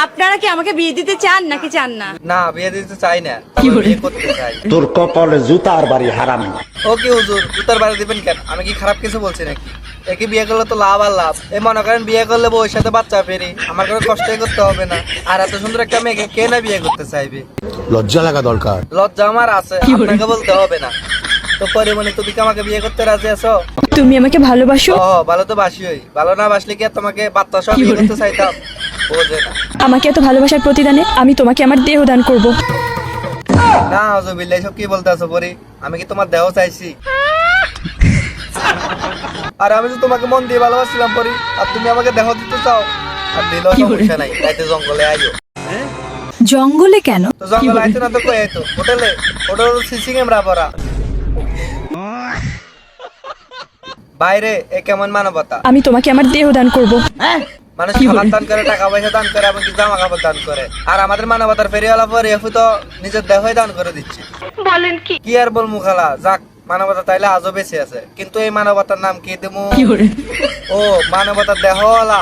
আপনারা কি আমাকে বিয়ে দিতে চান নাকি চান না? না, বিয়ে দিতে চাই না, তবে বিয়ে করতে চাই। তোর কপালে জুতার বাড়ি হারাম। ও কি হুজুর, জুতার বাড়ি দিবেন কেন? আমি কি খারাপ কিছু বলছি নাকি? একই বিয়ে করলে তো লাভ আর লাভ। এই মনে করেন বিয়ে করলে বউর সাথে বাচ্চা ফেরি, আমার কোনো কষ্টই করতে হবে না। আর এত সুন্দর একটা মেয়েকে কে না বিয়ে করতে চাইবে? লজ্জা লাগা দরকার। লজ্জা আমার আছে, আপনাকে বলতে হবে না। তো পরিমণি, তুমি কি আমাকে বিয়ে করতে রাজি আছো? তুমি আমাকে ভালোবাসো? ও, ভালো তো বাসিই। ভালো না বাসলে কি আর তোমাকে বাচ্চা সব বিয়ে করতে চাইতাম? বোঝে না। আমাকে এত ভালোবাসার প্রতিদানে আমি তোমাকে আমার দেহ দান করব। না আউযুবিল্লাহ, সব কি বলতে আছো পরি? আমি কি তোমার দেহ চাইছি? আর আমি তো তোমাকে মন দিয়ে ভালোবাসছিলাম পরি, আর তুমি আমাকে দেহ দিতে চাও? আর দিলেও সমস্যা নাই, তাইতে জঙ্গলে আইও। জঙ্গলে কেন? তো জঙ্গলে আইতো না তো কই আইতো? হোটেলে। হোটেল সিসি ক্যামেরা পরা। বাইরে এ কেমন মানবতা? আমি তোমাকে আমার দেহ দান করব। মানুষ খাবার দান করে, টাকা পয়সা দান করে, এমনকি জামা কাপড় দান করে। আর আমাদের মানবতার ফেরিওয়ালা পরে এফু তো নিজের দেহই দান করে দিচ্ছে। বলেন কি? কি আর বলমু খালা, যাক, মানবতা তাইলে আজও বেঁচে আছে। কিন্তু এই মানবতার নাম কি দেবো? ও, মানবতার দেহওয়ালা।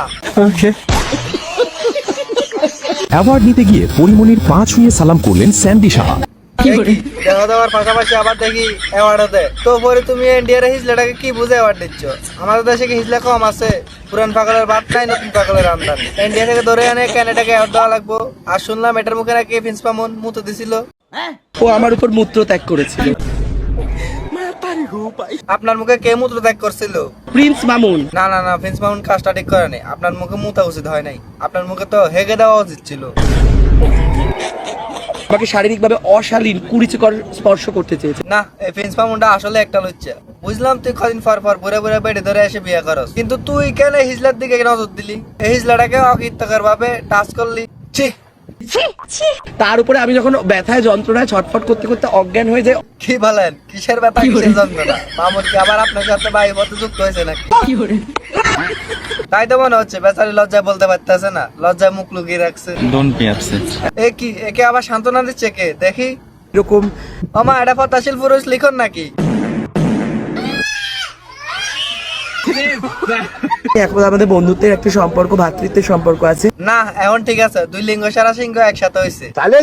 অ্যাওয়ার্ড নিতে গিয়ে পরিমণির পা ছুঁয়ে সালাম করলেন স্যান্ডি সাহা। দেহ দেওয়ার পাশাপাশি আবার দেখি অ্যাওয়ার্ডও দেয়। তো পরে তুমি ইন্ডিয়ার হিজলাটাকে কি বুঝে অ্যাওয়ার্ড দিচ্ছ? আমাদের দেশে কি হিজলা কম আছে? পুরান পাগলের ভাত নাই, নতুন পাগলের আমদানি। ইন্ডিয়া থেকে ধরে এনে ক্যানাডাকে অ্যাওয়ার্ড দেওয়া লাগবো। আর শুনলাম এটার মুখে নাকি প্রিন্স মামুন মুতো দিছিল। ও আমার উপর মূত্র ত্যাগ করেছিল। আপনার মুখে কে মূত্র ত্যাগ করছিল? প্রিন্স মামুন। না না না, প্রিন্স মামুন কাজটা ঠিক করে নাই। আপনার মুখে মুতা উচিত হয় নাই, আপনার মুখে তো হেগে দেওয়া উচিত ছিল। আমাকে শারীরিকভাবে অশালীন কুরুচিকর স্পর্শ করতে চেয়েছে। না, এই প্রিন্স মামুনটা আসলে একটা লুচ্চা। বুঝলাম তুই কদিন পর পর বুড়ে বুড়ে বেড়ে ধরে এসে বিয়ে করস, কিন্তু তুই কেন হিজলার দিকে নজর দিলি? এই হিজলাটাকে অকৃতকার ভাবে টাচ করলি। ছি! তার উপরে আমি যখন ব্যথায় যন্ত্রণায় ছটফট করতে করতে অজ্ঞান হয়ে যায়। কি বলেন? কিসের ব্যথা, কিসের যন্ত্রণা? মামুন কি আবার আপনার সাথে বায়ু পথে যুক্ত হয়েছে নাকি? তাই তো মনে হচ্ছে। বেচারি লজ্জায় বলতে পারতেছে না, লজ্জায় মুখ লুকিয়ে রাখছে। এ কি, একে আবার সান্ত্বনা দিচ্ছে কে? দেখি। এরকম আমা, এটা পদ্মাশীল পুরুষ লিখন নাকি? এখন আমাদের বন্ধুত্বের একটা সম্পর্ক, ভ্রাতৃত্বের সম্পর্ক আছে। না, এখন ঠিক আছে। দুই লিঙ্গ সারা সিংহ একসাথে হয়েছে। তাহলে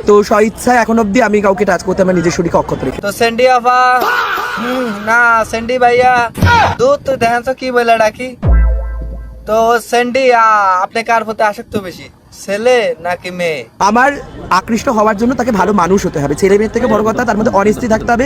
তো স্বইচ্ছায় এখন অব্দি আমি কাউকে টাচ করতে আমার নিজের শরীরকে অক্ষত রেখে। তো সেন্ডি আফা, না সেন্ডি ভাইয়া, দুধ তো দেখেন তো কি বলে ডাকি। তো সেন্ডি, আপনি কার প্রতি আসক্ত বেশি, ছেলে নাকি মেয়ে? আমার আকৃষ্ট হওয়ার জন্য তাকে ভালো মানুষ হতে হবে। ছেলে মেয়ের থেকে বড় কথা, তার মধ্যে অনেস্টি থাকতে হবে।